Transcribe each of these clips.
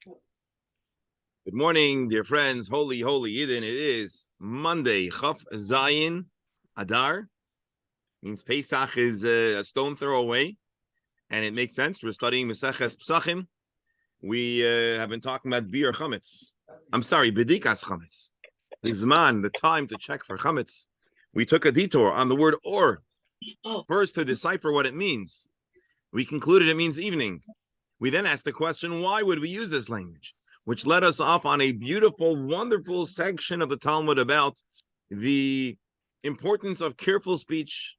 Good morning, dear friends. Holy Yidden. It is Monday, Chaf Zayin Adar. Means Pesach is a stone throw away, and it makes sense. We're studying Maseches Pesachim. We have been talking about Bir Chametz. I'm sorry, Bedikas Chametz. The time to check for Chametz. We took a detour on the word or, first to decipher what it means. We concluded it means evening. We then asked the question, why would we use this language? Which led us off on a beautiful, wonderful section of the Talmud about the importance of careful speech.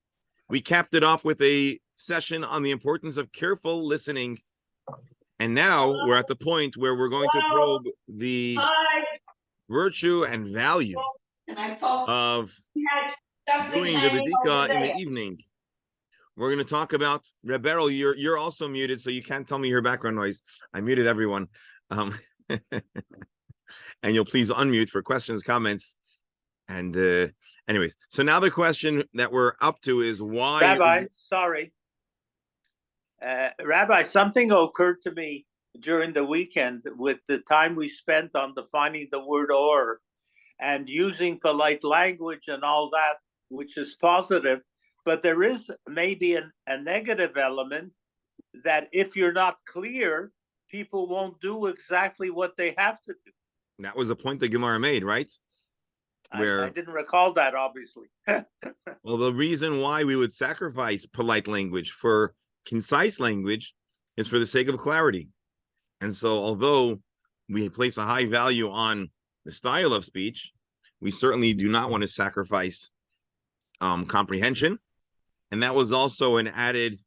We capped it off with a session on the importance of careful listening. And now we're at the point where we're going to probe the virtue and value of doing the Bedika in the evening. We're going to talk about, Reb Beryl, you're also muted, so you can't tell me your background noise. I muted everyone. And you'll please unmute for questions, comments. And anyways, so now the question that we're up to is why... Rabbi, sorry. Rabbi, something occurred to me during the weekend with the time we spent on defining the word or and using polite language and all that, which is positive. But there is maybe a negative element that if you're not clear, people won't do exactly what they have to do. That was the point that Gemara made, right? Where I didn't recall that, obviously. Well, the reason why we would sacrifice polite language for concise language is for the sake of clarity. And so although we place a high value on the style of speech, we certainly do not want to sacrifice comprehension. And that was also an added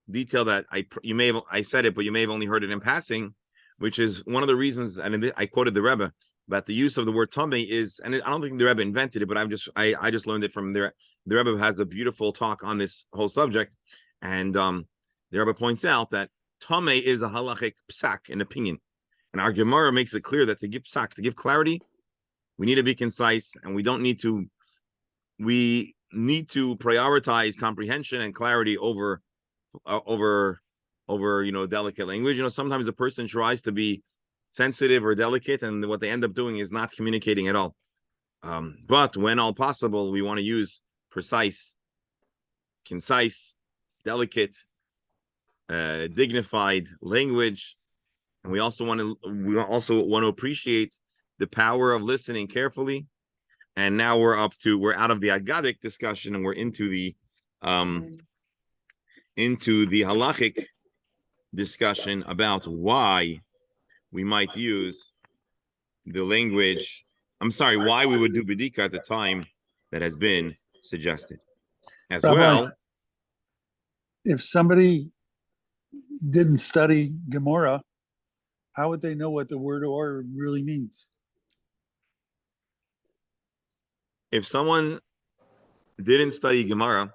detail that I said it, but you may have only heard it in passing, which is one of the reasons, and I quoted the Rebbe about the use of the word tummy is, and I don't think the Rebbe invented it, but I just learned it from there. The Rebbe has a beautiful talk on this whole subject, and the Rebbe points out that tummy is a halachic psak, an opinion, and our Gemara makes it clear that to give psak, to give clarity, we need to be concise, and we need to prioritize comprehension and clarity over delicate language. Sometimes a person tries to be sensitive or delicate, and what they end up doing is not communicating at all. But when all possible, we want to use precise, concise, delicate, dignified language, and we also want to appreciate the power of listening carefully. And now we're out of the Agadic discussion, and we're into the halachic discussion about why we might use the language. Why we would do Bedika at the time that has been suggested. As Rabbi, well, if somebody didn't study Gemara, how would they know what the word or really means? If someone didn't study Gemara,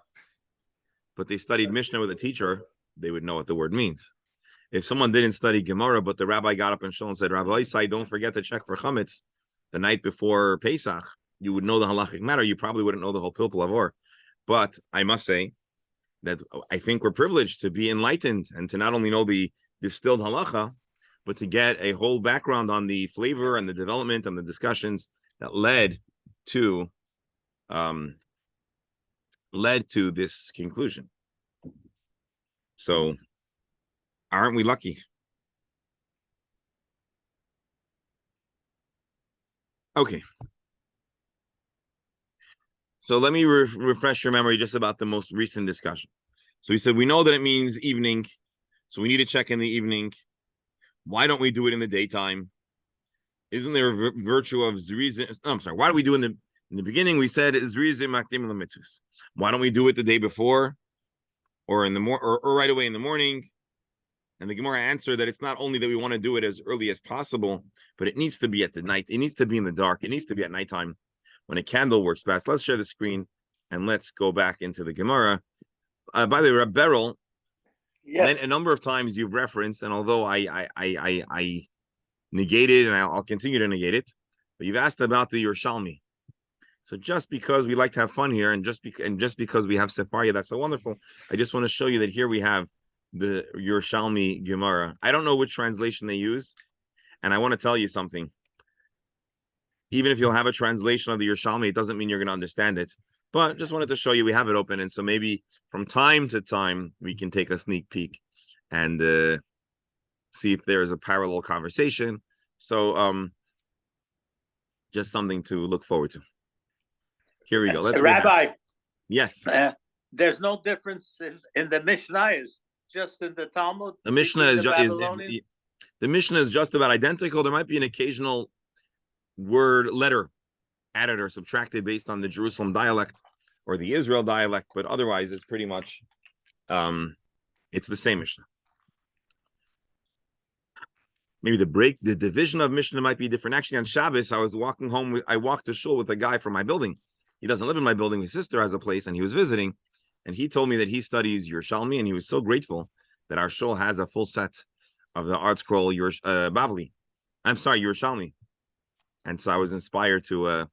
but they studied Mishnah with a teacher, they would know what the word means. If someone didn't study Gemara, but the rabbi got up and shul and said, Rabbi Isai, don't forget to check for chametz the night before Pesach, you would know the halachic matter. You probably wouldn't know the whole pilpul of or. But I must say that I think we're privileged to be enlightened and to not only know the distilled halacha, but to get a whole background on the flavor and the development and the discussions that led to this conclusion. So, aren't we lucky? Okay. So let me refresh your memory just about the most recent discussion. So we said we know that it means evening, so we need to check in the evening. Why don't we do it in the daytime? Isn't there a virtue of zrizim? Why do we do it in the beginning? We said zrizim makdim l'mitzvos. Why don't we do it the day before, or in the or right away in the morning? And the Gemara answered that it's not only that we want to do it as early as possible, but it needs to be at the night. It needs to be in the dark. It needs to be at nighttime when a candle works best. Let's share the screen and let's go back into the Gemara. By the way, Reb Beryl, yes, a number of times you've referenced, and although I negated and I'll continue to negate it, but you've asked about the Yerushalmi. So just because we like to have fun here, and just because we have Sefaria, that's so wonderful, I just want to show you that here we have the Yerushalmi Gemara. I don't know which translation they use. And I want to tell you something. Even if you'll have a translation of the Yerushalmi, it doesn't mean you're going to understand it. But just wanted to show you we have it open. And so maybe from time to time, we can take a sneak peek and see if there is a parallel conversation. So just something to look forward to. Here we go. Let's Rabbi. Yes. There's no difference in the Mishnah, just in the Talmud. The Mishnah is the Mishnah is just about identical. There might be an occasional word letter added or subtracted based on the Jerusalem dialect or the Israel dialect, but otherwise it's pretty much it's the same Mishnah. Maybe the division of Mishnah might be different. Actually, on Shabbos, I was walking home. I walked to shul with a guy from my building. He doesn't live in my building. His sister has a place, and he was visiting. And he told me that he studies Yerushalmi, and he was so grateful that our shul has a full set of the art scroll Bavli. I'm sorry, Yerushalmi. And so I was inspired to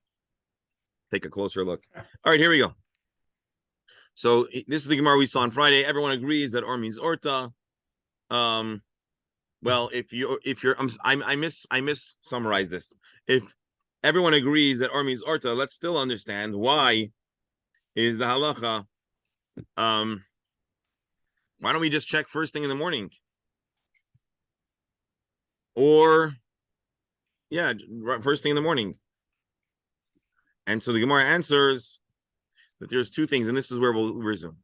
take a closer look. All right, here we go. So this is the Gemara we saw on Friday. Everyone agrees that Or means Orta. Well, if you're, I miss summarize this. If everyone agrees that Or means Orta, let's still understand why is the halacha. Why don't we just check first thing in the morning? Or, yeah, first thing in the morning. And so the Gemara answers that there's two things, and this is where we'll resume.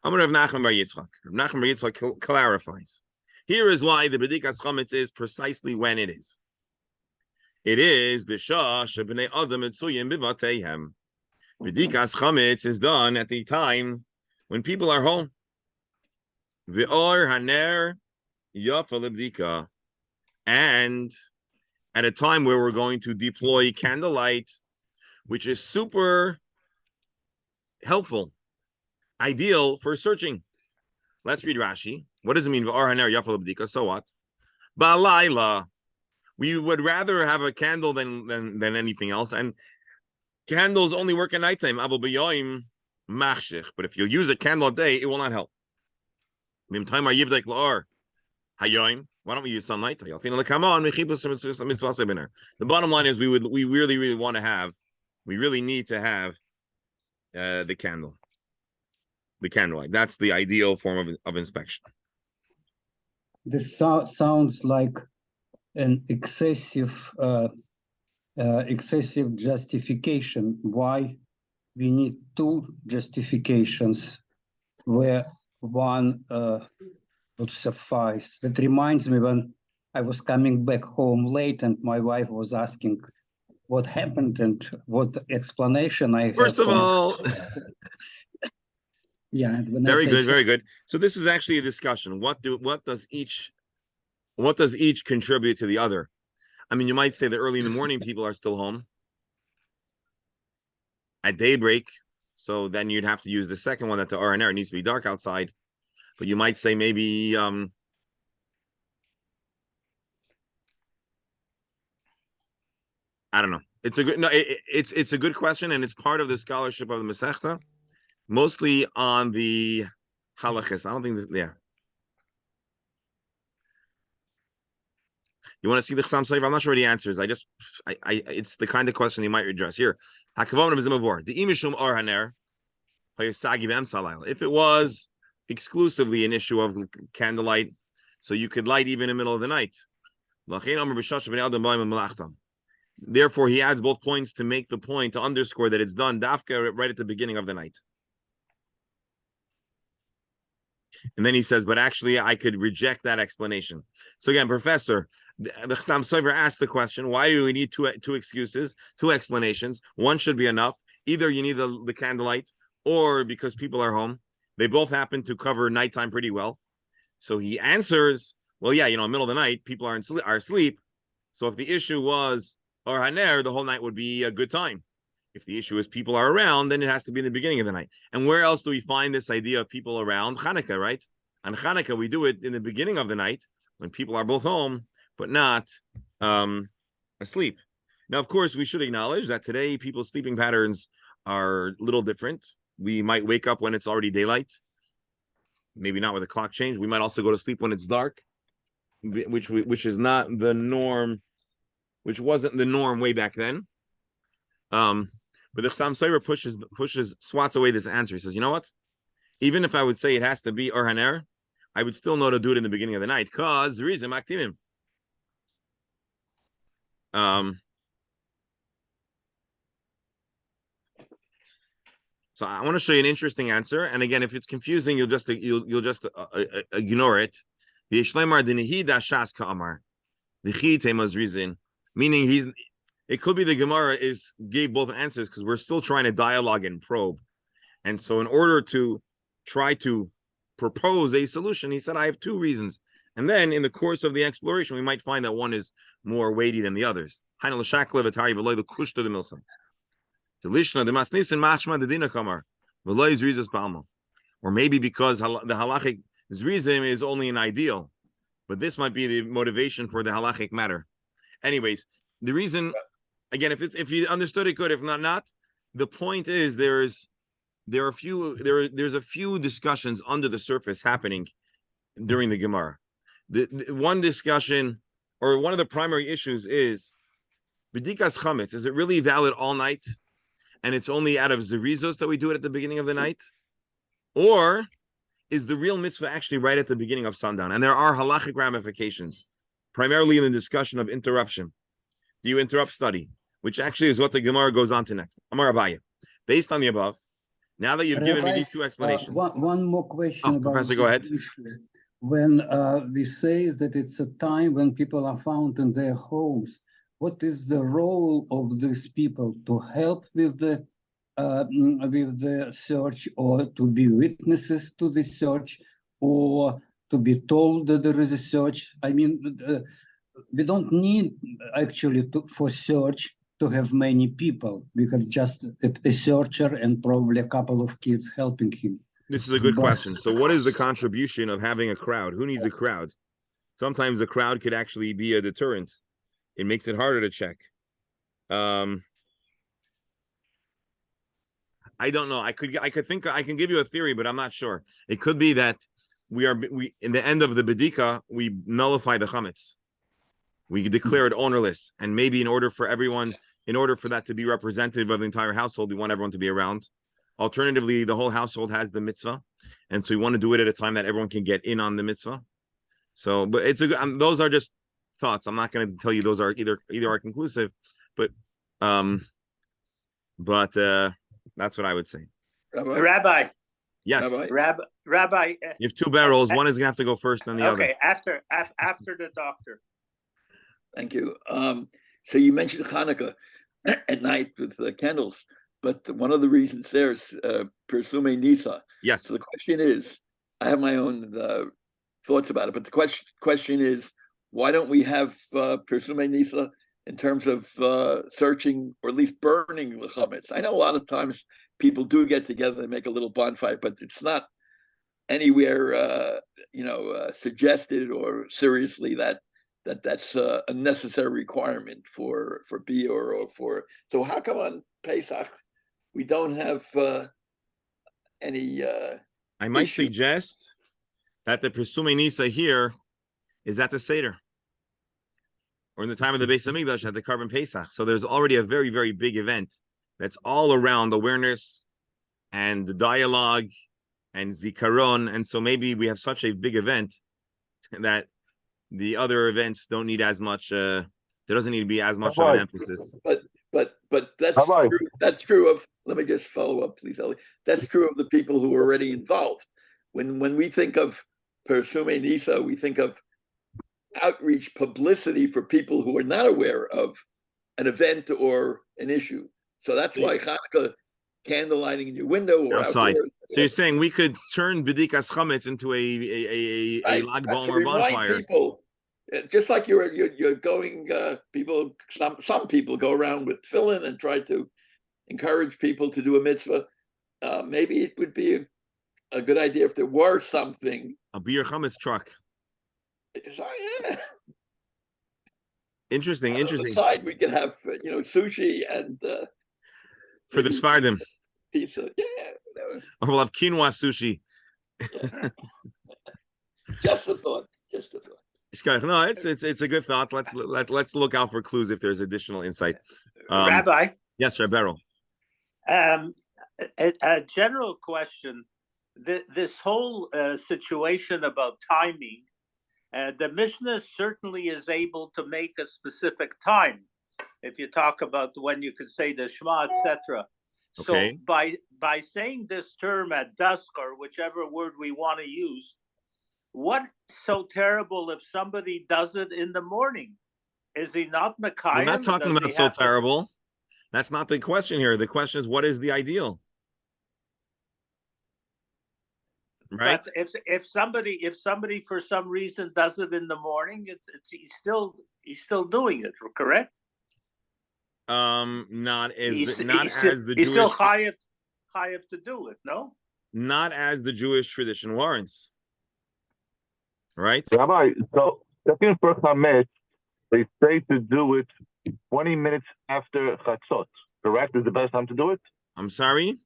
Amar Rav Nachman bar Yitzchak. Rav Nachman bar Yitzchak clarifies. Here is why the B'dikas Chametz is precisely when it is. It is B'shah shebnei Adam etzuyim b'vateihem. B'dikas Chametz is done at the time when people are home. V'or haner yafa lebdika. And at a time where we're going to deploy candlelight, which is super helpful, ideal for searching. Let's read Rashi. What does it mean? So what? Ba'alayla. We would rather have a candle than anything else. And candles only work at nighttime. But if you use a candle a day, it will not help. Why don't we use sunlight? The bottom line is we really want to have, we really need to have the candle. The candlelight. That's the ideal form of inspection. This sounds like an excessive justification. Why we need two justifications where one would suffice. That reminds me when I was coming back home late and my wife was asking what happened and what explanation I had. First of all, yeah, very good. So this is actually a discussion. What does each contribute to the other? I mean, you might say that early in the morning people are still home at daybreak, so then you'd have to use the second one that the RNR needs to be dark outside. But you might say maybe I don't know. It's a good question, and it's part of the scholarship of the Masechta. Mostly on the halachas. I don't think this. Yeah. You want to see the Chassam Sofer? I'm not sure what he answers. It's the kind of question he might address here. If it was exclusively an issue of candlelight, so you could light even in the middle of the night. Therefore, he adds both points to make the point to underscore that it's done dafka right at the beginning of the night. And then he says, but actually, I could reject that explanation. So again, Professor, the Chassam Sofer asked the question, why do we need two excuses, two explanations? One should be enough. Either you need the candlelight, or because people are home. They both happen to cover nighttime pretty well. So he answers, well, yeah, middle of the night, people are asleep. So if the issue was or haner, the whole night would be a good time. If the issue is people are around, then it has to be in the beginning of the night. And where else do we find this idea of people around? Hanukkah, right? On Hanukkah, we do it in the beginning of the night when people are both home, but not asleep. Now, of course, we should acknowledge that today people's sleeping patterns are a little different. We might wake up when it's already daylight. Maybe not with a clock change. We might also go to sleep when it's dark. which is not the norm, which wasn't the norm way back then. But the Chassam Sofer swats away this answer. He says, you know what? Even if I would say it has to be Or Haner, I would still know to do it in the beginning of the night because the reason Maktimim. So I want to show you an interesting answer. And again, if it's confusing, you'll just ignore it. The reason, meaning it could be the Gemara gave both answers because we're still trying to dialogue and probe. And so in order to try to propose a solution, he said, I have two reasons. And then in the course of the exploration, we might find that one is more weighty than the others. Or maybe because the halachic zrizim is only an ideal, but this might be the motivation for the halachic matter. Anyways, the reason, again, if you understood it good, if not, the point is there's a few discussions under the surface happening during the Gemara. The one discussion, or one of the primary issues, is B'dikas chametz. Is it really valid all night, and it's only out of zerizos that we do it at the beginning of the night, or is the real mitzvah actually right at the beginning of sundown? And there are halachic ramifications, primarily in the discussion of interruption. Do you interrupt study? Which actually is what the Gemara goes on to next. Amar Abaye. Based on the above, now that you've given me these two explanations. One more question about Professor, go ahead. When we say that it's a time when people are found in their homes, what is the role of these people to help with the search, or to be witnesses to the search, or to be told that there is a search? I mean, we don't need actually for search to have many people. We have just a searcher and probably a couple of kids helping him. This is a good question. So what is the contribution of having a crowd? Who needs a crowd? Sometimes the crowd could actually be a deterrent. It makes it harder to check. I don't know. I could think I can give you a theory, but I'm not sure. It could be that we in the end of the bedika, we nullify the chametz. We declare it ownerless, and maybe in order for that to be representative of the entire household, we want everyone to be around. Alternatively, the whole household has the mitzvah, and so we want to do it at a time that everyone can get in on the mitzvah. So, but those are just thoughts. I'm not going to tell you those are either are conclusive, but that's what I would say. Rabbi. Yes. Rabbi. You have two barrels. One is going to have to go first, then the other. Okay, after the doctor. Thank you. So you mentioned Hanukkah at night with the candles, but one of the reasons there is Persume Nisa. Yes. So the question is, I have my own thoughts about it, but the question is, why don't we have Persume Nisa in terms of searching, or at least burning the chametz? I know a lot of times people do get together and make a little bonfire, but it's not anywhere suggested or seriously that's a necessary requirement for Biur or for. So how come on Pesach we don't have any? I might suggest that the Persume Nisa here is at the Seder, or in the time of the Beis Hamikdash at the Carbon Pesach. So there's already a very, very big event that's all around awareness and the dialogue and zikaron. And so maybe we have such a big event that the other events don't need as much. There doesn't need to be as much of an emphasis. But that's true. That's true of. Let me just follow up, please, Eli. That's true of the people who are already involved. When we think of Persume Nisa, we think of outreach publicity for people who are not aware of an event or an issue. So that's why Hanukkah candlelighting in your window or outside. Outdoors. So you're saying we could turn B'dikas Chametz into a Lag BaOmer bonfire? People, just like you're going. People, some people go around with tefillin and try to encourage people to do a mitzvah. Maybe it would be a good idea if there were something. A Biur Chametz truck. Yeah. Interesting. On the side, we could have sushi and for the Sfardim. Pizza, yeah. Whatever. Or we'll have quinoa sushi. Yeah. Just a thought. No, it's a good thought. Let's look out for clues if there's additional insight. Rabbi? Yes, Rabbi Beryl. A general question. This whole situation about timing, the Mishnah certainly is able to make a specific time. If you talk about when you could say the Shema, etc. Okay. So by saying this term at dusk or whichever word we want to use, what's so terrible if somebody does it in the morning? Is he not Mekayim? We're not talking about so terrible. That's not the question here. The question is, what is the ideal? Right. But if somebody for some reason does it in the morning, he's still doing it, correct? Not as He's the Jewish, still chayav to do it, no? Not as the Jewish tradition warrants. Right? Rabbi, so checking for chametz, they say to do it 20 minutes after chatzot. Correct? Is the best time to do it? I'm sorry?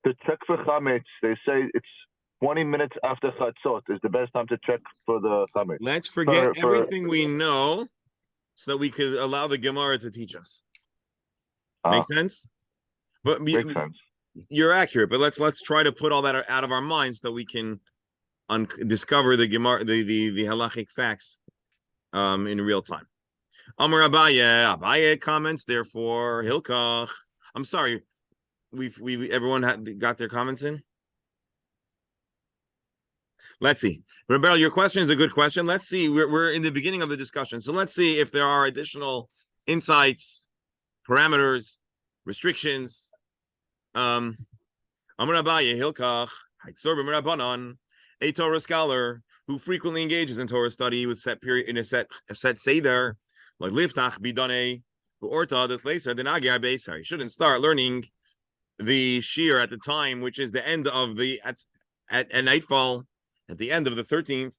To check for chametz, they say it's 20 minutes after chatzot is the best time to check for the chametz. Let's forget everything we know so that we could allow the Gemara to teach us. Make sense? But makes sense. You're accurate, but let's try to put all that out of our minds so we can discover the Gemara, the halachic facts in real time. Amar Abaye comments, therefore Hilkach. I'm sorry, everyone got their comments in. Let's see, Rebel, your question is a good question. Let's see, we're in the beginning of the discussion, so let's see if there are additional insights, parameters, restrictions. Amar Abaye Hilkach Haitzor b'Merabanan, a Torah scholar who frequently engages in Torah study with set period in a set seder, like liftach bidane orta that laser the nagyar beisar. You shouldn't start learning the shir at the time, which is the end of the at nightfall, at the end of the 13th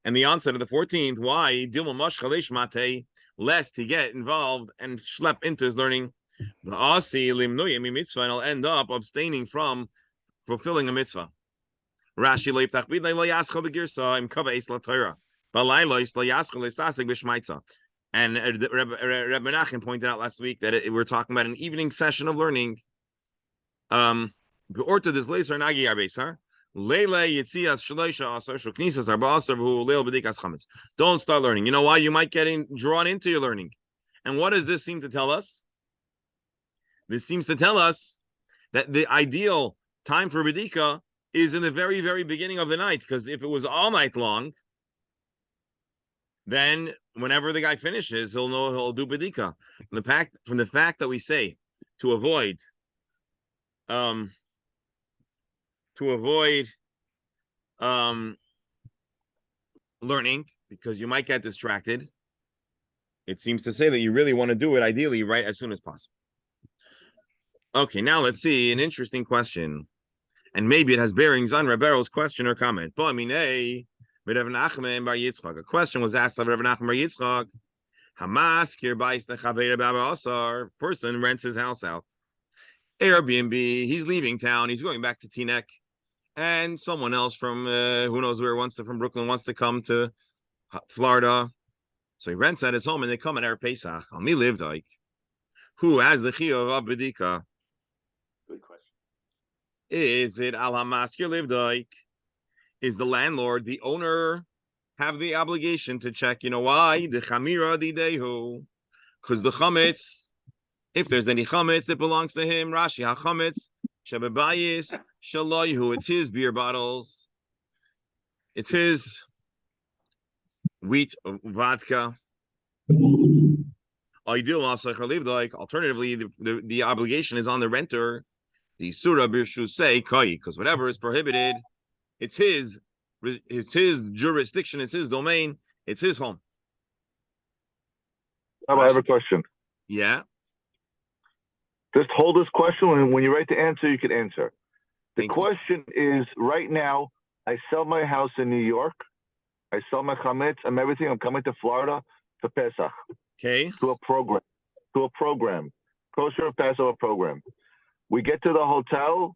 and the onset of the 14th. Why? Dilma mashchalesh mate, lest he get involved and schlep into his learning. The asi limnuyim mitzvah, and I'll end up abstaining from fulfilling a mitzvah. Rashi leiftach bidnei lo yaschol begirsa im kava es la Torah, balaylos lo yaschol esasig b'shmaitza. And Reb Menachem pointed out last week that we're talking about an evening session of learning. Beorta this laser nagi arbesar leile yitzias shloisha asar shuknisas arba asar who leil bedikas chametz. Don't start learning. You know why? You might get drawn into your learning. And what does this seem to tell us? This seems to tell us that the ideal time for bedika is in the very, very beginning of the night, because if it was all night long, then whenever the guy finishes, he'll know he'll do bedika. From the fact that we say to avoid learning because you might get distracted, it seems to say that you really want to do it ideally right as soon as possible. Okay, now let's see an interesting question, and maybe it has bearings on Rebbero's question or comment. A question was asked of Rav Nachman bar Yitzchak. Hamaskir bais lechaver b'Abba Asar. Person rents his house out. Airbnb. He's leaving town. He's going back to Teaneck, and someone else from who knows where from Brooklyn wants to come to Florida. So he rents at his home, and they come at Erev Pesach. Almi livdaik. Who has the chiyuv of bedika? Good question. Is it al hamaskir livdaik? Is the landlord, the owner, have the obligation to check? You know why? The chamira didehu, because the chametz, if there's any chametz, it belongs to him. Rashi hachametz shebebayis shaloyhu. It's his beer bottles. It's his wheat vodka. Alternatively, the obligation is on the renter. The surah birshu say kai, because whatever is prohibited, it's his jurisdiction, it's his domain, it's his home. I have a question. Yeah. Just hold this question, and when you're ready to answer, you can answer. The Thank question is, right now, I sell my house in New York. I sell my chametz and everything. I'm coming to Florida for Pesach. Okay. To a program. Kosher Passover program. We get to the hotel.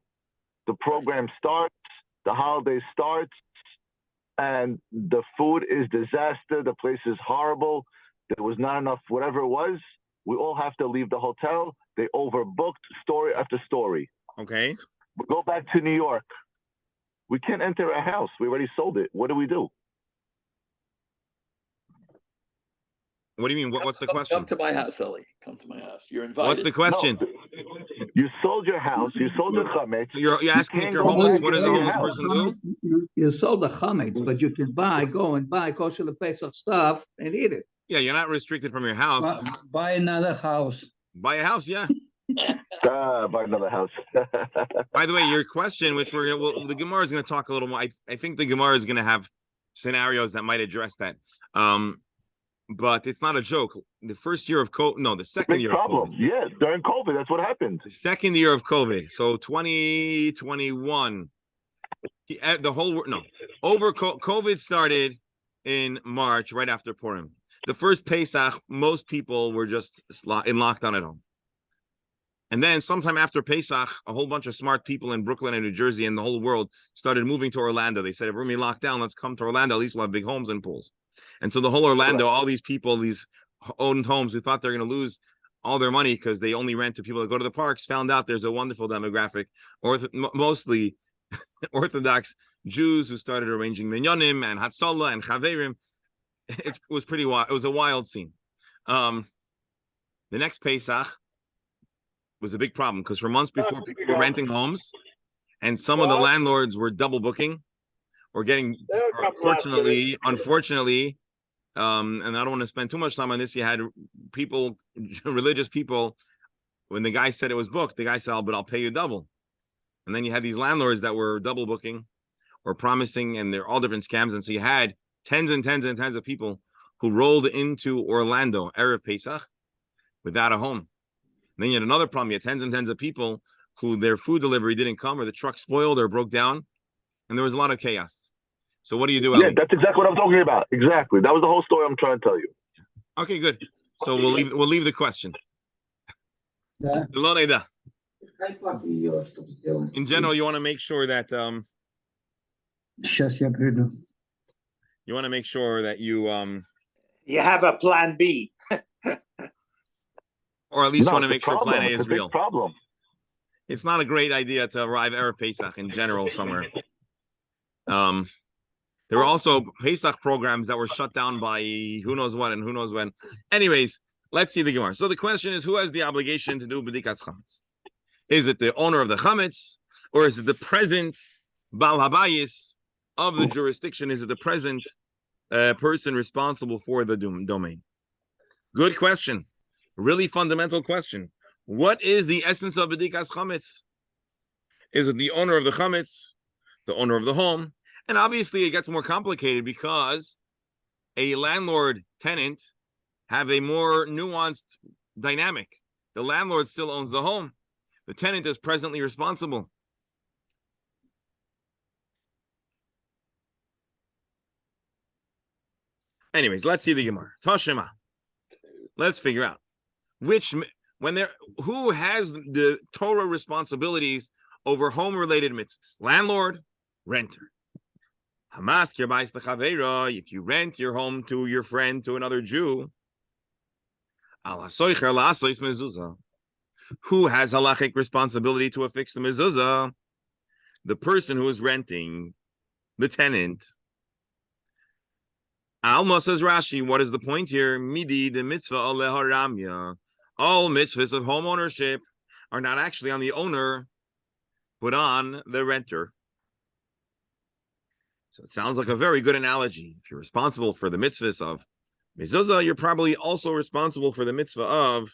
The program starts. The holiday starts. and the food is disaster, the place is horrible, there was not enough whatever it was, we all have to leave the hotel. They overbooked story after story. Okay. We go back to New York. We can't enter a house. We already sold it. What do we do? What do you mean? What's the Come question? to my house, Ellie. Come to my house. You're invited. What's the question? No. You sold your house. You sold your chametz. You're asking if can't you're go homeless. back What does a into your homeless house. person do? You sold the chametz, but you can go and buy kosher Pesach stuff and eat it. Yeah, you're not restricted from your house. Buy another house. Buy a house, yeah. Buy another house. By the way, your question, which the Gemara is going to talk a little more. I think the Gemara is going to have scenarios that might address that. But it's not a joke. The first year of COVID, no, the second year problem. of COVID. Yeah, during COVID, that's what happened. The second year of COVID, so 2021, the whole no, over COVID started in March, right after Purim. The first Pesach, most people were just in lockdown at home. And then sometime after Pesach, a whole bunch of smart people in Brooklyn and New Jersey and the whole world started moving to Orlando. They said, if we're going to be locked down, let's come to Orlando. At least we'll have big homes and pools. And so the whole Orlando, all these people, these owned homes who thought they're going to lose all their money because they only rent to people that go to the parks, found out there's a wonderful demographic, mostly Orthodox Jews who started arranging minyanim and Hatzalah and Chaverim. It was pretty wild. It was a wild scene. The next Pesach was a big problem because for months before, people were renting homes, and some of the landlords were double booking or getting, unfortunately, and I don't want to spend too much time on this. You had people, religious people, when the guy said it was booked, the guy said, but I'll pay you double. And then you had these landlords that were double booking or promising, and they're all different scams. And so you had tens and tens and tens of people who rolled into Orlando, Erev Pesach, without a home. And then you had another problem. You had tens and tens of people who their food delivery didn't come, or the truck spoiled or broke down, and there was a lot of chaos. So what do you do, Ellie? Yeah, that's exactly what I'm talking about. Exactly. That was the whole story I'm trying to tell you. Okay, good. So we'll leave the question. Yeah. In general, you want to make sure that Сейчас я приду. you want to make sure that you You have a plan B. or at least No, want to it's a make sure problem. Plan A It's is a big real. problem. It's not a great idea to arrive Erev Pesach in general somewhere. There were also Pesach programs that were shut down by who knows what and who knows when. Anyways, let's see the Gemara. So the question is, who has the obligation to do B'dikas Chametz? Is it the owner of the Chametz, or is it the present Baal Habayis of the jurisdiction? Is it the present person responsible for the domain? Good question. Really fundamental question. What is the essence of B'dikas Chametz? Is it the owner of the Chametz, the owner of the home? And obviously it gets more complicated because a landlord-tenant have a more nuanced dynamic. The landlord still owns the home. The tenant is presently responsible. Anyways, let's see the Gemara. Tashema. Let's figure out who has the Torah responsibilities over home-related mitzvahs. Landlord, renter. If you rent your home to your friend, to another Jew, who has halachic responsibility to affix the mezuzah? The person who is renting, the tenant. Alma, says Rashi, what is the point here? Midi, the mitzvah aleharamya. All mitzvahs of home ownership are not actually on the owner, but on the renter. So it sounds like a very good analogy. If you're responsible for the mitzvahs of mezuzah, you're probably also responsible for the mitzvah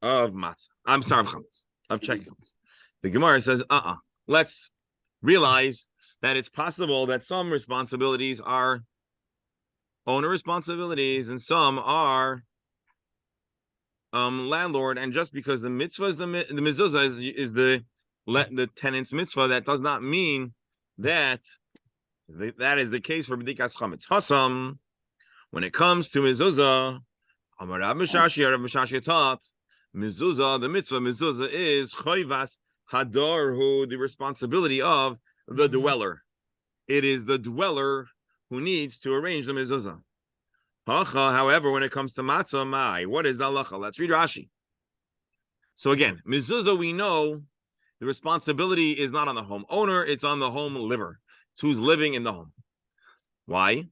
of matzah. I'm sorry, of checking. The Gemara says, let's realize that it's possible that some responsibilities are owner responsibilities and some are landlord. And just because the mitzvah is the mezuzah is the tenant's mitzvah, that does not mean that that is the case for B'dikas Chametz. Hasam, when it comes to mezuzah, Amar Rav Mishashi taught, mezuzah, the mitzvah mezuzah is choivas hadorhu, the responsibility of the dweller. It is the dweller who needs to arrange the mezuzah. However, when it comes to matzah, what is the halacha? Let's read Rashi. So again, mezuzah, we know the responsibility is not on the homeowner, it's on the home liver. It's who's living in the home. Why?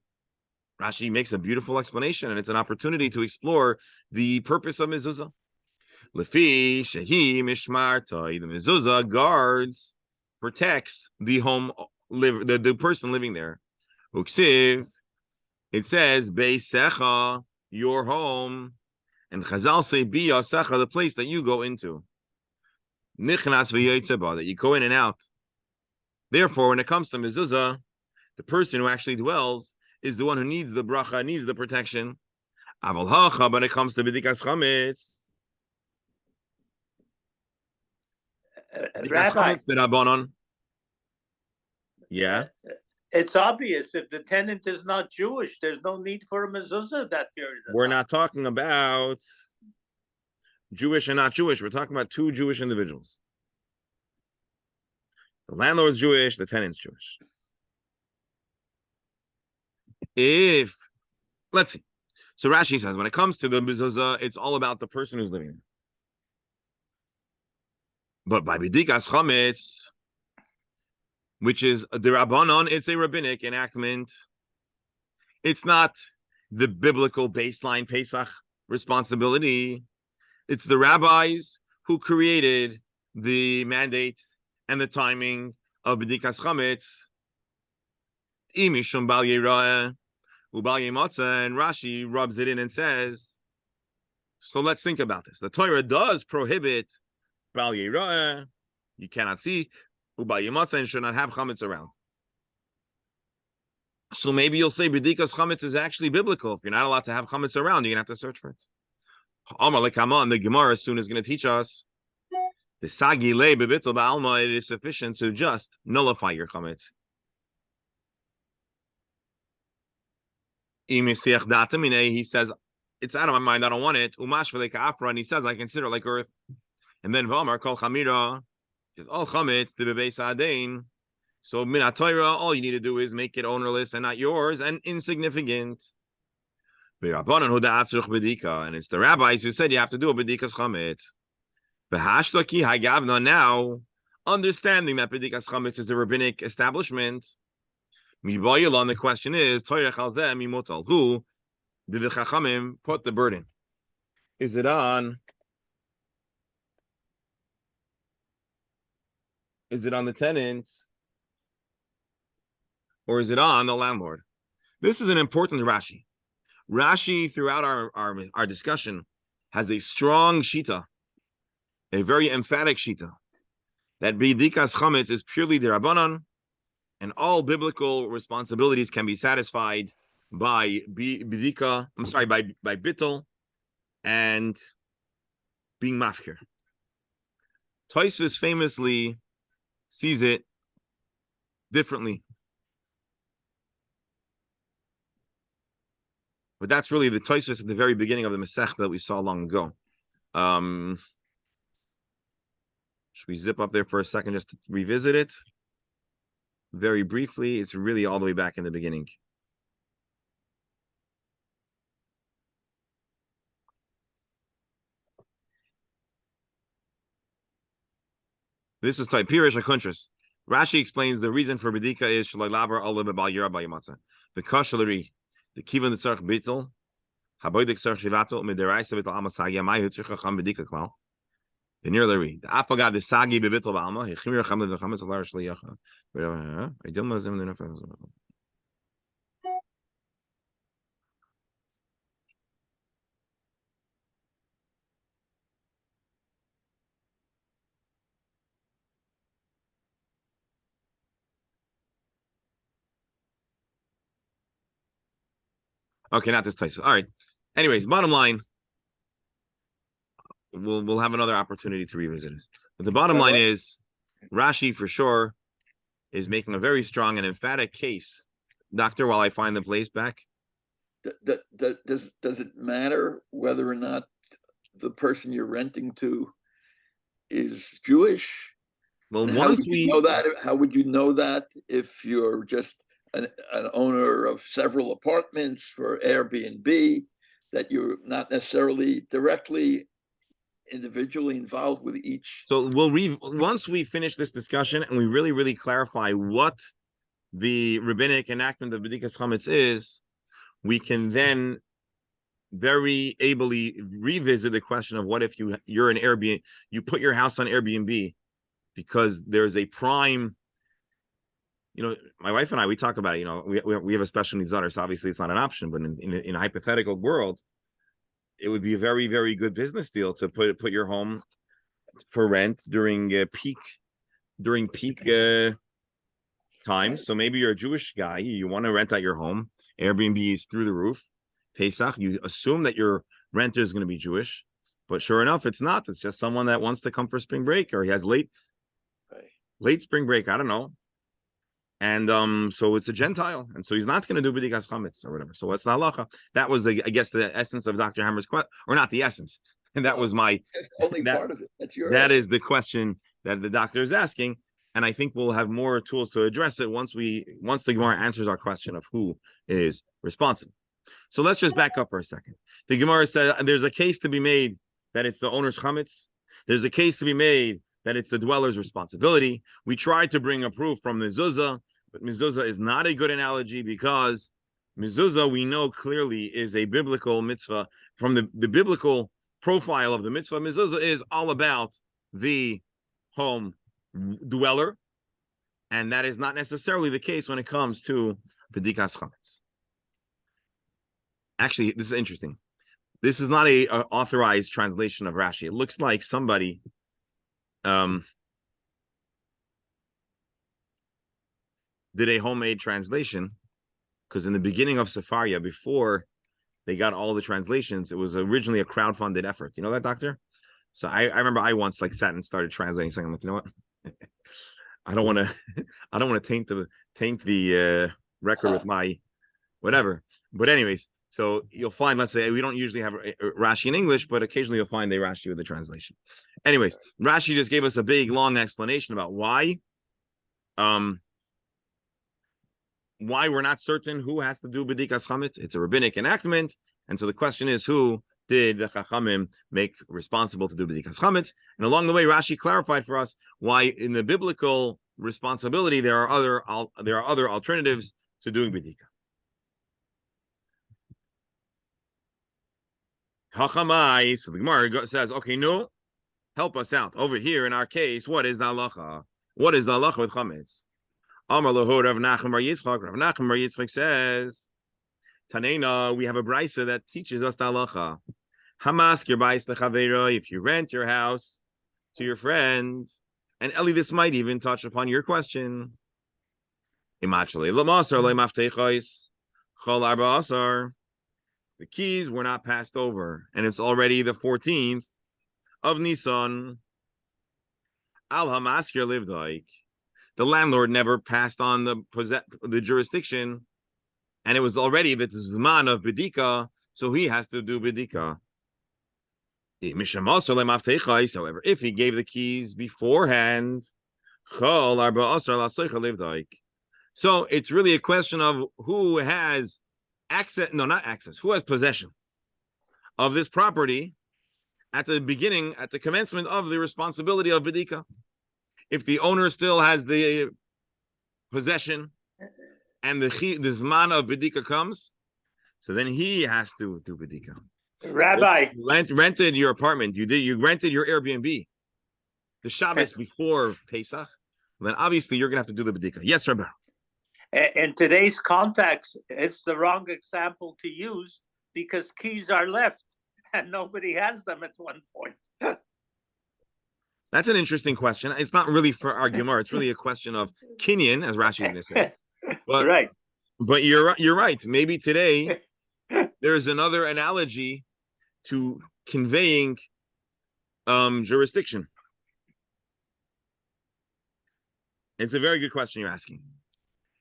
Rashi makes a beautiful explanation, and it's an opportunity to explore the purpose of mezuzah. Lefi shehi mishmarta, the mezuzah guards, protects the home the person living there. Uksiv, it says beisecha, your home, and Chazal say biyasecha, the place that you go into. Nichnas v'yotzeba, that you go in and out. Therefore, when it comes to mezuzah, the person who actually dwells is the one who needs the bracha, needs the protection. Aval hacha, when it comes to b'dikas chametz, Rabbi, the rabbanon. Yeah, it's obvious if the tenant is not Jewish, there's no need for a mezuzah that period. We're not talking about Jewish and not Jewish. We're talking about two Jewish individuals. The landlord's Jewish, the tenant's Jewish. Let's see. So Rashi says, when it comes to the mezuzah, it's all about the person who's living there. But by b'dikas chametz, which is the rabbanon, it's a rabbinic enactment. It's not the biblical baseline Pesach responsibility. It's the rabbis who created the mandate and the timing of b'dikas chametz. Imishum bal yerah ubal yemotza, and Rashi rubs it in and says, so let's think about this. The Torah does prohibit bal yerah, you cannot see, ubal yemotza, and should not have chametz around. So maybe you'll say b'dikas chametz is actually biblical. If you're not allowed to have chametz around, you're gonna have to search for it. Amar lekama, and the Gemara soon is going to teach us the sagi le bebitul ba'alma. It is sufficient to just nullify your chametz. He says, it's out of my mind, I don't want it. Umash v'le ka'afra, and he says, I consider it like earth. And then v'amar kol chamira, he says, all chametz the bebeis ha'adain. So min ha'torah, all you need to do is make it ownerless and not yours and insignificant. And it's the rabbis who said you have to do a b'dikas chametz. Now, understanding that b'dikas chametz is a rabbinic establishment, the question is, who did the chachamim put the burden? Is it on the tenant, or is it on the landlord? This is an important Rashi. Rashi, throughout our discussion, has a strong shita, a very emphatic shita, that b'dikas chametz is purely derabanan, and all biblical responsibilities can be satisfied by b'dika. By bittul and being mafkir. Tosfos famously sees it differently. But that's really the Tosfos at the very beginning of the Masech that we saw long ago. Should we zip up there for a second just to revisit it? Very briefly, it's really all the way back in the beginning. This is type Pirish HaKuntras. Rashi explains the reason for B'dika is Shalavar Allah B'Bal Yira B'Yamatza. The Kashalari, the Kivan the Tzarch Bittel, Haboidik Tzarch Shivato, Mideraisa Bittel Amasagya, Mai Hutzricha Cham B'dika Klal. The near Larry, the Apagad, the Sagi B'Bittel B'Alma, Hechimir Cham the Chametz Alar Shliacha. I don't know them. Okay, not this Tosfos. All right. Anyways, bottom line, we'll have another opportunity to revisit it. But the bottom line is, Rashi for sure is making a very strong and emphatic case. Doctor, while I find the place back. Does it matter whether or not the person you're renting to is Jewish? Well, And once how would you know that if you're just an owner of several apartments for Airbnb, that you're not necessarily directly individually involved with each? So once we finish this discussion and we really, really clarify what the rabbinic enactment of B'dikas Chametz is, we can then very ably revisit the question of what if you're an Airbnb, you put your house on Airbnb because there's a prime. My wife and I, we talk about it. We have a special needs daughter, so obviously it's not an option. But in a hypothetical world, it would be a very, very good business deal to put your home for rent during peak times. So maybe you're a Jewish guy, you want to rent out your home. Airbnb is through the roof. Pesach, you assume that your renter is going to be Jewish, but sure enough, it's not. It's just someone that wants to come for spring break, or he has late spring break. I don't know. And so it's a Gentile, and so he's not going to do B'dikas Chametz or whatever. So what's the halacha? That was, I guess, the essence of Dr. Hammer's question, or not the essence. And that was my only part of it. That is the question that the doctor is asking, and I think we'll have more tools to address it once the Gemara answers our question of who is responsible. So let's just back up for a second. The Gemara says there's a case to be made that it's the owner's chametz. There's a case to be made that it's the dweller's responsibility. We tried to bring a proof from mezuzah, but mezuzah is not a good analogy because mezuzah, we know clearly, is a biblical mitzvah. From the biblical profile of the mitzvah, mezuzah is all about the home dweller, and that is not necessarily the case when it comes to b'dikas chametz. Actually, this is interesting. This is not a authorized translation of Rashi. It looks like somebody did a homemade translation, because in the beginning of Sefaria, before they got all the translations, it was originally a crowdfunded effort. You know that, Doctor? So I remember I once sat and started translating something. I'm like, you know what? I don't want to taint the record with my whatever. But anyways, so you'll find, let's say, we don't usually have Rashi in English, but occasionally you'll find a Rashi with the translation. Anyways, Rashi just gave us a big, long explanation about why we're not certain who has to do B'dikas Chametz. It's a rabbinic enactment. And so the question is, who did the Chachamim make responsible to do B'dikas Chametz? And along the way, Rashi clarified for us why in the biblical responsibility, there are other alternatives to doing B'dika. Hachamai, so the Gemara says, okay, no, help us out. Over here in our case, what is the halacha? What is the halacha with chametz? Amar lahu Rav Nachman bar Yitzchak. Rav Nachman bar Yitzchak says, Tanena, we have a brisa that teaches us the halacha. Hamas kirbais lechaveiro, if you rent your house to your friend, and Eli, this might even touch upon your question. Imachale lamasar le'mafteichos chol arba asar. The keys were not passed over, and it's already the 14th of Nisan. Al hamaskir livdaik. The landlord never passed on the jurisdiction, and it was already the zman of bidika, so he has to do bidika. However, if he gave the keys beforehand, so it's really a question of who has access, no, not access, who has possession of this property at the beginning, at the commencement of the responsibility of B'dika. If the owner still has the possession and the Zman of B'dika comes, so then he has to do B'dika. Rabbi. You rented your apartment, you rented your Airbnb, the Shabbos before Pesach, then obviously you're going to have to do the B'dika. Yes, Rabbi. In today's context, it's the wrong example to use because keys are left and nobody has them at one point. That's an interesting question. It's not really for our Gemara. It's really a question of Kinyan, as Rashi is going to say. But, right. But you're right. Maybe today there's another analogy to conveying jurisdiction. It's a very good question you're asking.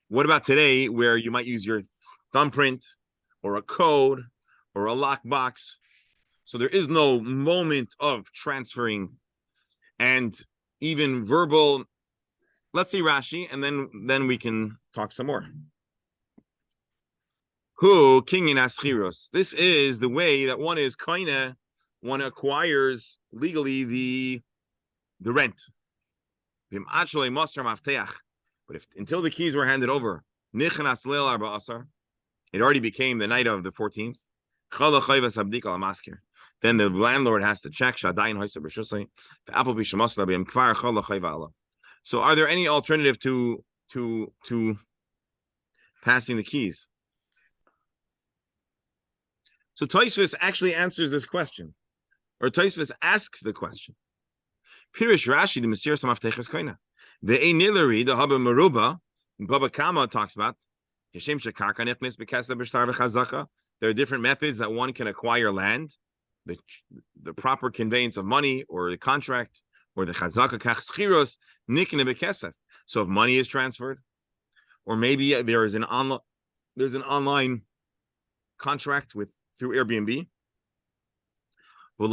What about today, where you might use your thumbprint or a code or a lockbox? So there is no moment of transferring, and even verbal let's see Rashi, and then we can talk some more. Who king in aschiros? This is the way that one acquires legally the rent. But if until the keys were handed over, it already became the night of the 14th. Then the landlord has to check. So are there any alternative to passing the keys? So Tosfos actually answers this question, or Tosfos asks the question. Pirish Rashi, the Messiah Samaftechas Koina. The Einilari, the Haba Maruba, Baba Kama talks about. There are different methods that one can acquire land, the proper conveyance of money, or the contract, or the chazaka kach schiros nikne bekesef. So if money is transferred, or maybe there's an online contract through Airbnb. And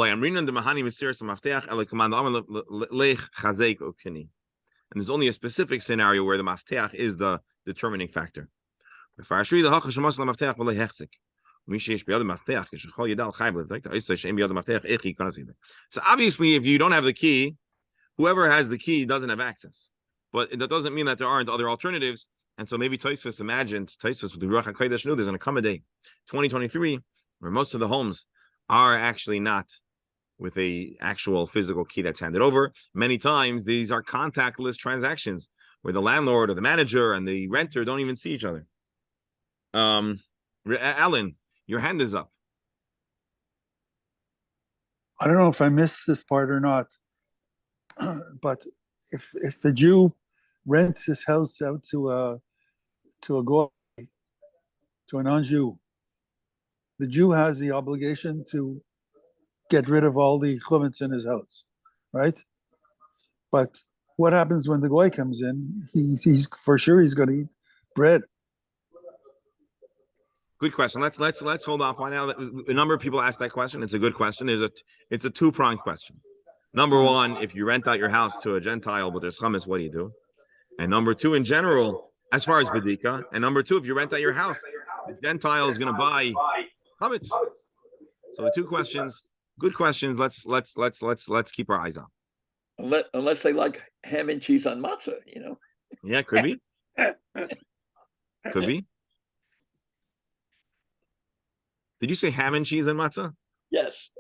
there's only a specific scenario where the mafteach is the determining factor. So obviously, if you don't have the key, whoever has the key doesn't have access. But that doesn't mean that there aren't other alternatives. And so maybe Tosfos imagined, Tosfos with the Ruach HaKodesh knew there's going to come a day, 2023, where most of the homes are actually not with a actual physical key that's handed over. Many times these are contactless transactions where the landlord or the manager and the renter don't even see each other. Alan, your hand is up. I don't know if I missed this part or not, but if the Jew rents his house out to a goy, to a non-Jew, the Jew has the obligation to get rid of all the chumets in his house, right? But what happens when the goy comes in? He's for sure he's going to eat bread. Good question. Let's hold off on now. A number of people ask that question. It's a good question. It's a two-pronged question. Number one, if you rent out your house to a Gentile, but there's chametz, what do you do? And number two, in general, as far as Badika. And number two, if you rent out your house, the Gentile is going to buy chametz. So the two questions, good questions. Let's keep our eyes on. Unless they like ham and cheese on matzah, Yeah, could be. Could be. Did you say ham and cheese and matzah? Yes.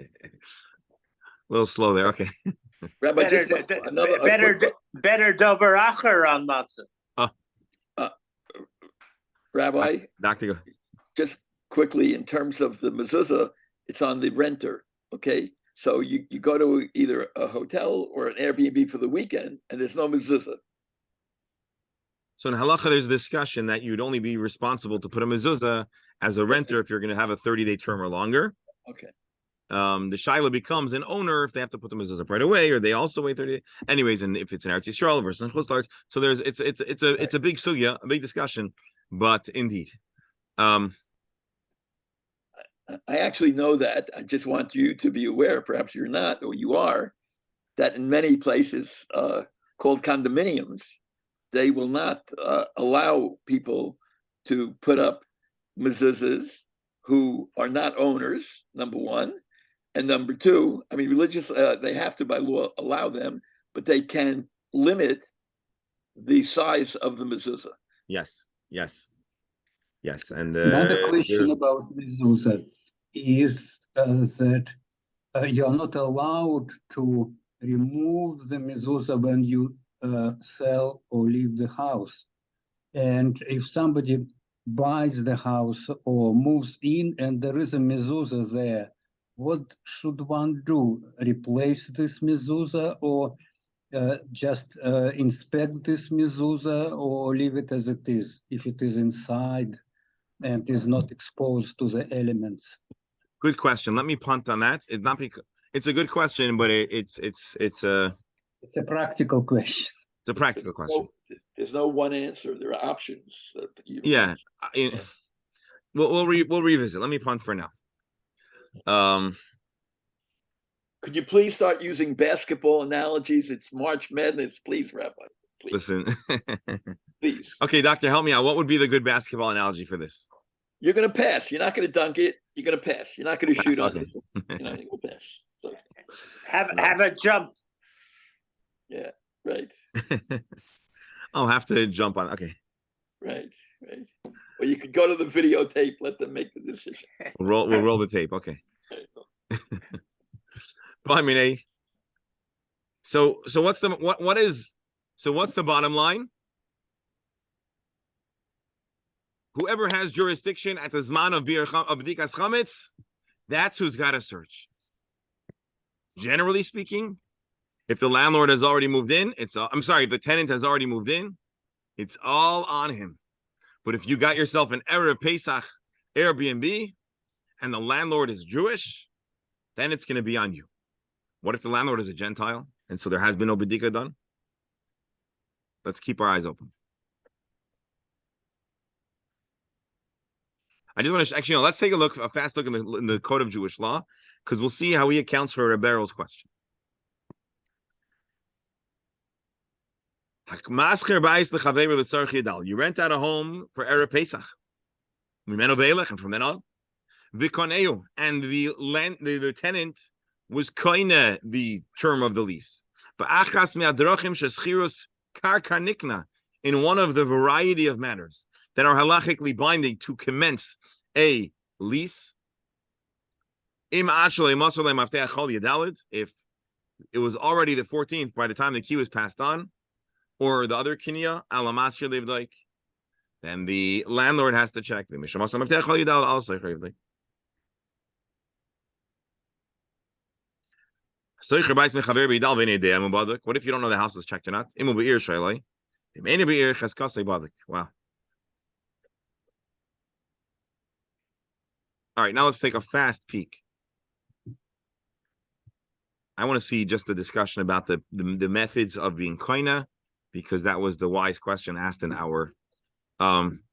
A little slow there. Okay. Rabbi, better dover acher on matzah. Rabbi, Doctor, just quickly, in terms of the mezuzah, it's on the renter. Okay, so you go to either a hotel or an Airbnb for the weekend, and there's no mezuzah. So in halacha, there's a discussion that you'd only be responsible to put a mezuzah as a renter if you're going to have a 30-day term or longer. Okay. The shaila becomes an owner if they have to put the mezuzah right away, or they also wait 30 days. Anyways, and if it's an Eretz Yisrael versus an Chutz La'aretz, so it's a big sugya, a big discussion. But indeed, I actually know that. I just want you to be aware, perhaps you're not, or you are, that in many places called condominiums, they will not allow people to put up mezuzahs who are not owners, number one. And number two, I mean, religious, they have to by law allow them, but they can limit the size of the mezuzah. yes. And another question about mezuzah is that you are not allowed to remove the mezuzah when you sell or leave the house. And if somebody buys the house or moves in and there is a mezuzah there, what should one do? Replace this mezuzah or just inspect this mezuzah or leave it as it is if it is inside and is not exposed to the elements? Good question. Let me punt on that. It's a good question, but it's a practical question. It's a practical question. There's no one answer. There are options. Yeah, we'll revisit. Let me punt for now. Could you please start using basketball analogies? It's March Madness, please, Rabbi. Please. Listen. Please. Okay, doctor, help me out. What would be the good basketball analogy for this? You're going to pass. You're not going to dunk it. You're going to pass. You're not going to shoot on Okay. it. You're not going to pass. So, Have a jump. yeah, right. I'll have to jump on. Okay. Right. Well, you could go to the videotape. Let them make the decision. We'll roll the tape. Okay. Well, I mean, so what's the what's the bottom line? Whoever has jurisdiction at the Zman of B'dikas Chametz, that's who's got to search. Generally speaking, if the landlord has already moved in, if the tenant has already moved in, it's all on him. But if you got yourself an Erev Pesach Airbnb and the landlord is Jewish, then it's going to be on you. What if the landlord is a Gentile and so there has been no B'dika done? Let's keep our eyes open. I just want to actually, let's take a fast look in the Code of Jewish Law, because we'll see how he accounts for Rebero's question. You rent out a home for Erev Pesach, and from then on, and the tenant was koine the term of the lease. In one of the variety of matters that are halachically binding to commence a lease. If it was already the 14th by the time the key was passed on, or the other kinya, then the landlord has to check. What if you don't know the house is checked or not? Wow. All right, now let's take a fast peek. I want to see just the discussion about the methods of being koina, because that was the wise question asked in our chabura.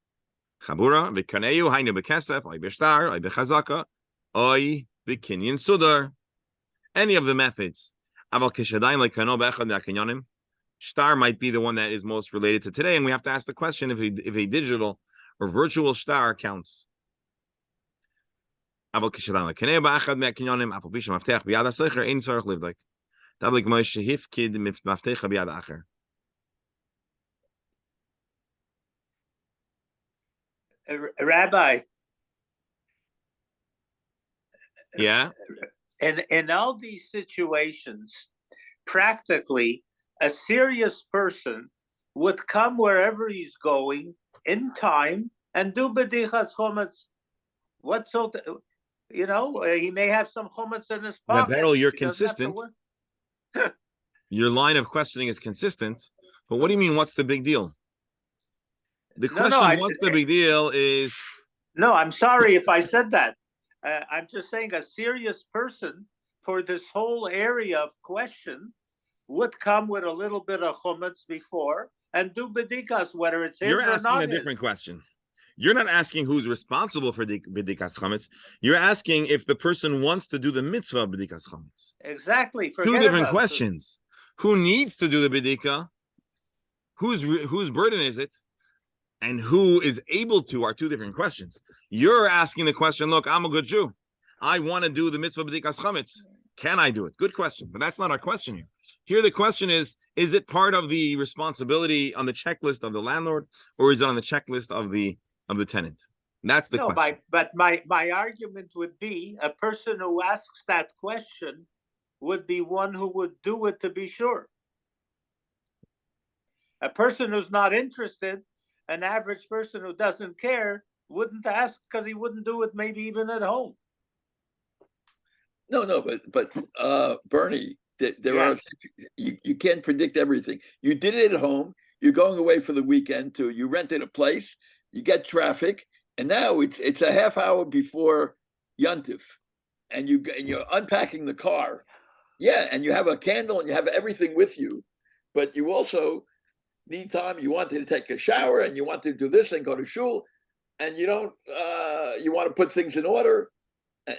V'kaneyu haynu bekesef, ay b'shtar, ay b'chazaka, ay b'kinyan sudar. Any of the methods. Aval kishadayin like kano b'echad me'akinyonim. Shtar might be the one that is most related to today, and we have to ask the question if a digital or virtual shtar counts. Rabbi yeah, in all these situations, practically a serious person would come wherever he's going in time and do bedichas chometz. He may have some chometz in his pocket. Beryl, you're consistent. Your line of questioning is consistent, but what do you mean? What's the big deal? The question, what's the big deal is... No, I'm sorry if I said that. I'm just saying a serious person for this whole area of question would come with a little bit of chometz before and do bedikas, whether it's his or not. You're asking a different question. You're not asking who's responsible for bedikas chametz. You're asking if the person wants to do the mitzvah of bedikas chametz. Exactly. Two different questions. Who needs to do the bedika? Whose burden is it? And who is able to are two different questions. You're asking the question, look, I'm a good Jew. I want to do the mitzvah b'dikas chametz. Can I do it? Good question. But that's not our question here. Here the question is it part of the responsibility on the checklist of the landlord, or is it on the checklist of the tenant? That's the question. But my argument would be a person who asks that question would be one who would do it to be sure. A person who's not interested, an average person who doesn't care, wouldn't ask because he wouldn't do it maybe even at home. No, but Bernie, there are you can't predict everything. You did it at home. You're going away for the weekend you rented a place. You get traffic, and now it's a half hour before Yontif, and you're unpacking the car. Yeah, and you have a candle and you have everything with you, but you also need time. You wanted to take a shower and you want to do this and go to shul, and you don't. You want to put things in order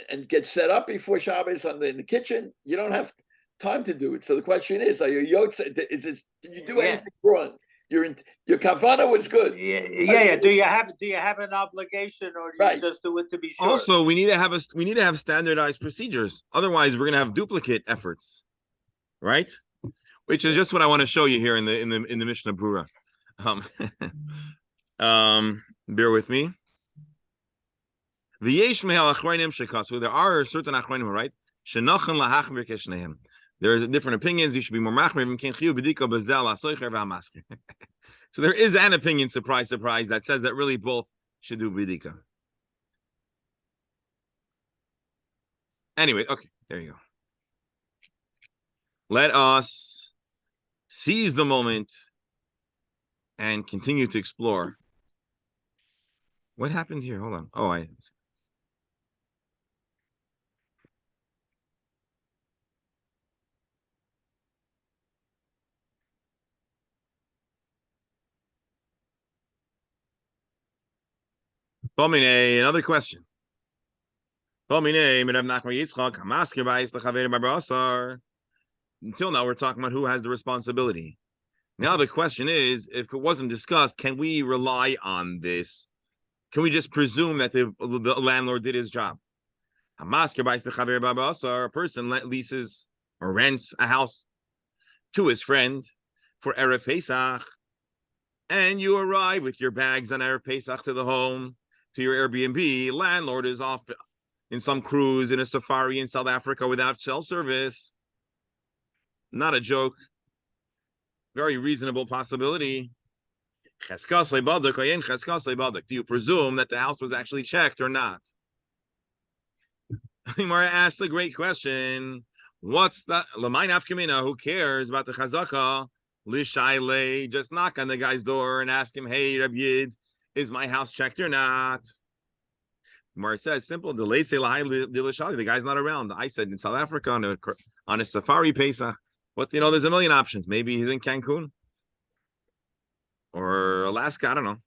and get set up before Shabbos in the kitchen. You don't have time to do it. So the question is, are you yotze? Is this? Did you do Yeah. anything wrong? Your kavana was good. Yeah. Do you have an obligation, or do you Right. just do it to be sure? Also, we need to have standardized procedures. Otherwise, we're going to have duplicate efforts, right? Which is just what I want to show you here in the Mishnah Brura. Bear with me. There are certain achronim, right? There's different opinions. You should be more machmir. So there is an opinion, surprise, surprise, that says that really both should do bidika. Anyway, okay, there you go. Let us seize the moment and continue to explore. What happened here? Hold on. Oh, I. Another question. Until now, we're talking about who has the responsibility. Now the question is, if it wasn't discussed, can we rely on this? Can we just presume that the landlord did his job? A person leases or rents a house to his friend for Erev Pesach, and you arrive with your bags on Erev Pesach to the home, to your Airbnb. Landlord is off in some cruise in a safari in South Africa without cell service. Not a joke. Very reasonable possibility. Do you presume that the house was actually checked or not? Gemara asks a great question. What's the Lamai Nafkamina? Who cares about the chazaka? Lishaile, just knock on the guy's door and ask him, hey, Reb Yid, is my house checked or not? Gemara says, simple. The guy's not around. I said in South Africa on a safari Pesach. But there's a million options. Maybe he's in Cancun or Alaska. I don't know.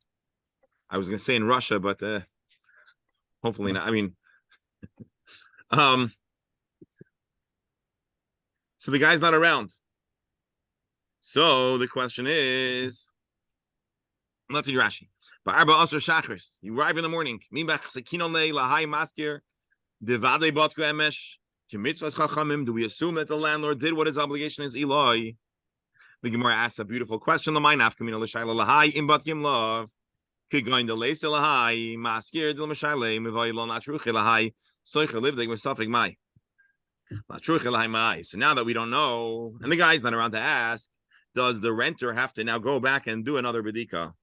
I was going to say in Russia, but hopefully not. I mean, so the guy's not around. So the question is, let's read Rashi. You arrive in the morning. Do we assume that the landlord did what his obligation is? Eloi. The Gemara asks a beautiful question. So now that we don't know, and the guy's not around to ask, does the renter have to now go back and do another bedika?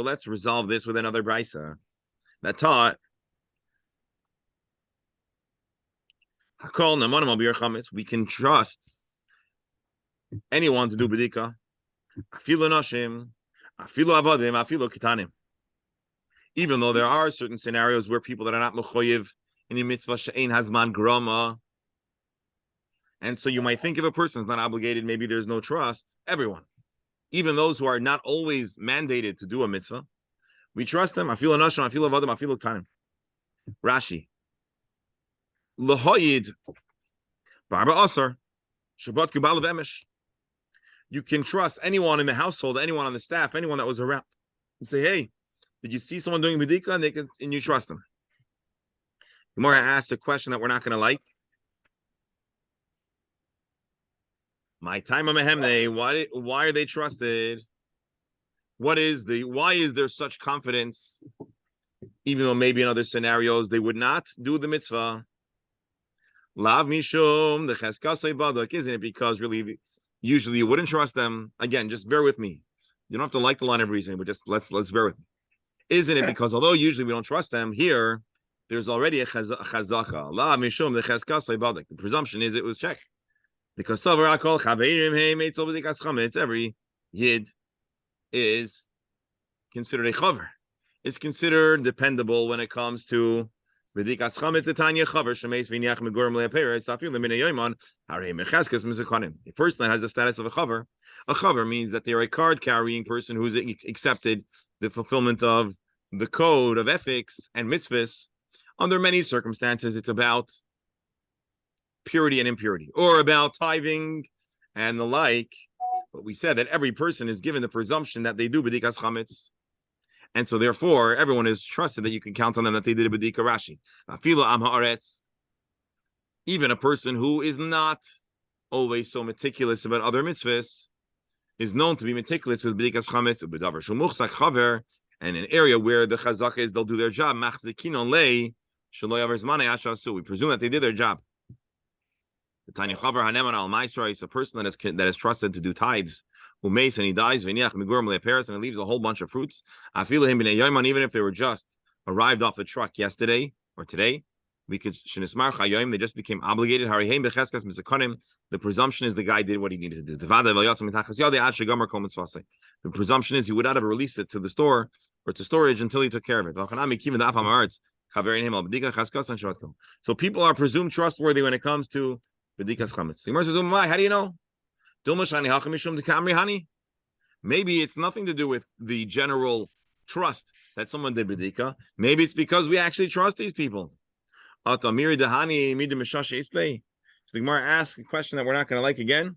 Let's resolve this with another brisa that taught we can trust anyone to do bedika. Even though there are certain scenarios where people that are not mechoyev in a mitzvah she'ein hazman grama, and so you might think if a person's not obligated, maybe there's no trust. Everyone, even those who are not always mandated to do a mitzvah, we trust them. Afilu nashim, afilu avadim, afilu ktanim. Rashi. Lahoyid barba asar shabbat kubal v'emesh. You can trust anyone in the household, anyone on the staff, anyone that was around, and say, "Hey, did you see someone doing bedika?" And you trust them. Gemara asked a question that we're not going to like. My time on Mehemne, why are they trusted? Why is there such confidence, even though maybe in other scenarios they would not do the mitzvah? Lav mishum the cheskasei badak, isn't it because really usually you wouldn't trust them? Again, just bear with me. You don't have to like the line of reasoning, but just let's bear with me. Isn't it because although usually we don't trust them, here there's already a chazaka. Lav mishum the cheskasei badak. The presumption is it was checked. Because every yid is considered a chaver. It's considered dependable when it comes to B'dikas chametz etanya chaver shemeis v'niach megurim le'aperes safil l'minei yoimon harei mecheskes mizukonim. A person that has the status of a chaver means that they're a card-carrying person who's accepted the fulfillment of the code of ethics and mitzvahs. Under many circumstances, it's about purity and impurity, or about tithing and the like. But we said that every person is given the presumption that they do b'dikas chametz. And so, therefore, everyone is trusted that you can count on them that they did a b'dika Rashi. Afilu am haaretz, even a person who is not always so meticulous about other mitzvahs is known to be meticulous with b'dikas chametz u'b'davar shumuchsak chaver, and an area where the chazaka is they'll do their job. Machzikin on lei shelo yaver zmanei ashasu. We presume that they did their job. The tanya chaver haneman al ma'isra is a person that is trusted to do tithes. Who makes and he dies, and he leaves a whole bunch of fruits. I feel him even if they were just arrived off the truck yesterday or today, we could they just became obligated. The presumption is the guy did what he needed to do. The presumption is he would not have released it to the store or to storage until he took care of it. So people are presumed trustworthy when it comes to b'dikas chametz. The Gemara says, how do you know? Maybe it's nothing to do with the general trust that someone did b'dika. Maybe it's because we actually trust these people. So the Gemara asks a question that we're not going to like again.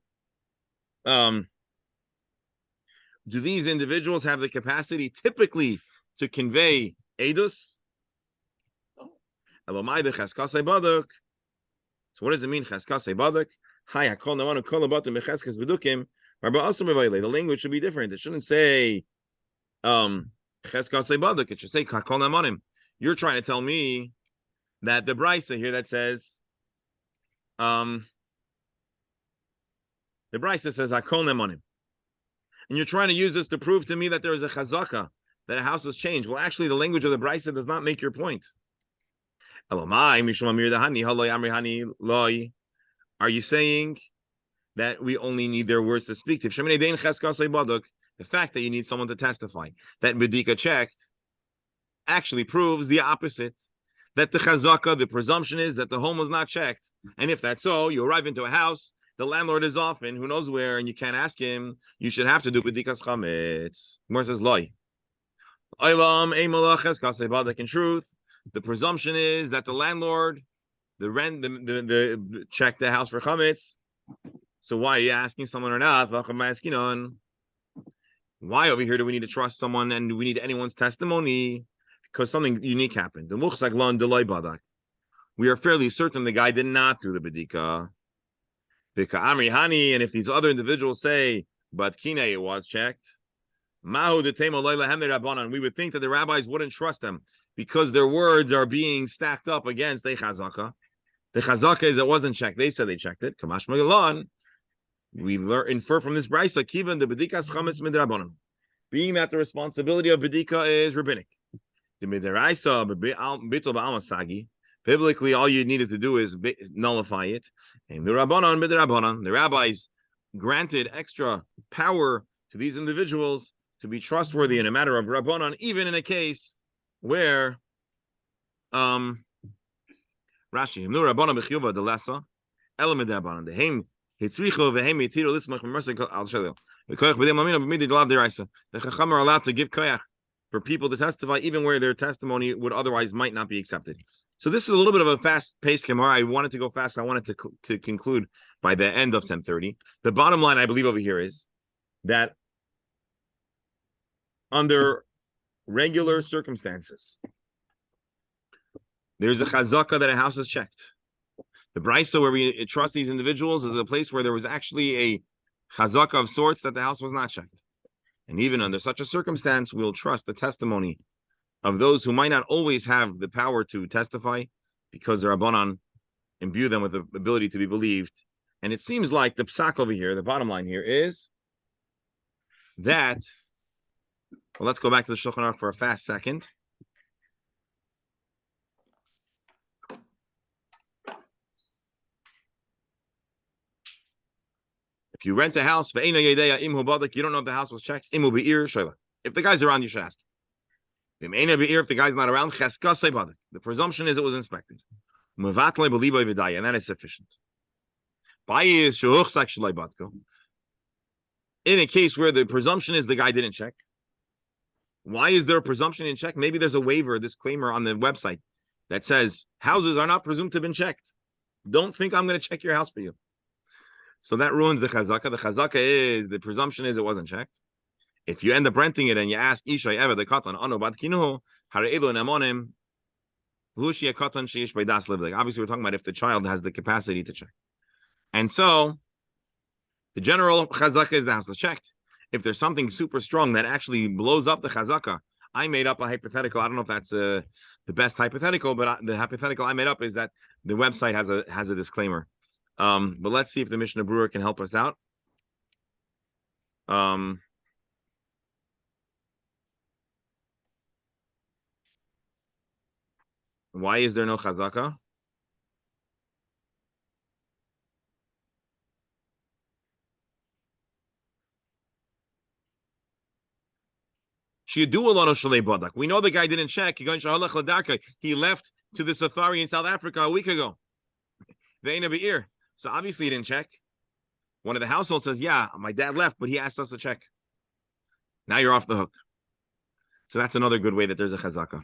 Do these individuals have the capacity typically to convey edus? So what does it mean, cheskasei baduk? The language should be different. It shouldn't say it should say you're trying to tell me that the brisa here that says the brisa says hakol nemonim, and you're trying to use this to prove to me that there is a chazaka, that a house has changed. Well, actually, the language of the brisa does not make your point. Are you saying that we only need their words to speak to? The fact that you need someone to testify that b'dika checked actually proves the opposite. That the chazaka, the presumption is that the home was not checked. And if that's so, you arrive into a house, the landlord is often, who knows where, and you can't ask him, you should have to do b'dikas chametz. Gemara says, loy. In truth, the presumption is that the landlord, the checked the house for chametz. So why are you asking someone or not? Why over here do we need to trust someone and do we need anyone's testimony? Because something unique happened. We are fairly certain the guy did not do the b'dika. And if these other individuals say, but kine it was checked, we would think that the rabbis wouldn't trust them because their words are being stacked up against the chazaka. The chazaka is it wasn't checked. They said they checked it. Kamash Magellan. We infer from this brisa, kivan the b'dikas chametz midrabanan, being that the responsibility of b'dika is rabbinic. The midaraisa bitul ba'amasagi. Biblically, all you needed to do is nullify it. And the rabbanon midrabanan, the rabbis granted extra power to these individuals to be trustworthy in a matter of rabbanon, even in a case where Rashi himnu rabbanon b'chiyuva the lessa element rabbanon the hem. The Chacham are allowed to give koyach for people to testify, even where their testimony would otherwise might not be accepted. So this is a little bit of a fast-paced Gemara. I wanted to go fast. I wanted to conclude by the end of 10:30. The bottom line, I believe, over here is that under regular circumstances, there's a chazaka that a house is checked. The brisa where we trust these individuals is a place where there was actually a chazaka of sorts that the house was not checked. And even under such a circumstance, we'll trust the testimony of those who might not always have the power to testify because the Rabbanan imbue them with the ability to be believed. And it seems like the psak over here, the bottom line here is that, well, let's go back to the Shulchan Aruch for a fast second. If you rent a house, you don't know if the house was checked. If the guy's around, you should ask. If the guy's not around, the presumption is it was inspected. And that is sufficient. In a case where the presumption is the guy didn't check, why is there a presumption in check? Maybe there's a waiver, disclaimer on the website that says houses are not presumed to have been checked. Don't think I'm going to check your house for you. So that ruins the chazaka. The chazaka is, the presumption is it wasn't checked. If you end up renting it and you ask Ishay ever the katan anu bad kinuhu hareelu nemonim hushia katan sheish beidas live. Like obviously we're talking about if the child has the capacity to check. And so the general chazaka is the house is checked. If there's something super strong that actually blows up the chazaka, I made up a hypothetical. I don't know if that's the best hypothetical, but the hypothetical I made up is that the website has a disclaimer. But let's see if the Mishnah Brewer can help us out. Why is there no chazaka? We know the guy didn't check. He left to the safari in South Africa a week ago. So obviously he didn't check. One of the household says, yeah, my dad left, but he asked us to check. Now you're off the hook. So that's another good way that there's a chazaka.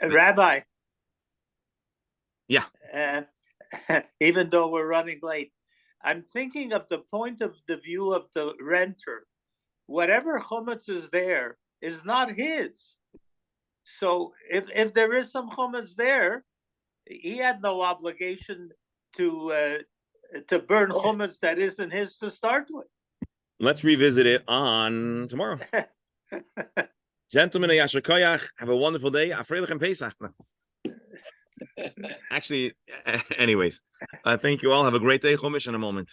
Rabbi. Yeah. Even though we're running late, I'm thinking of the point of the view of the renter. Whatever chumetz is there is not his. So if there is some chumetz there, he had no obligation to burn chumetz that isn't his to start with. Let's revisit it on tomorrow. Gentlemen, Yasher Koyach, have a wonderful day. Afreilichem Pesach. Actually, anyways, thank you all. Have a great day. Chumash in a moment.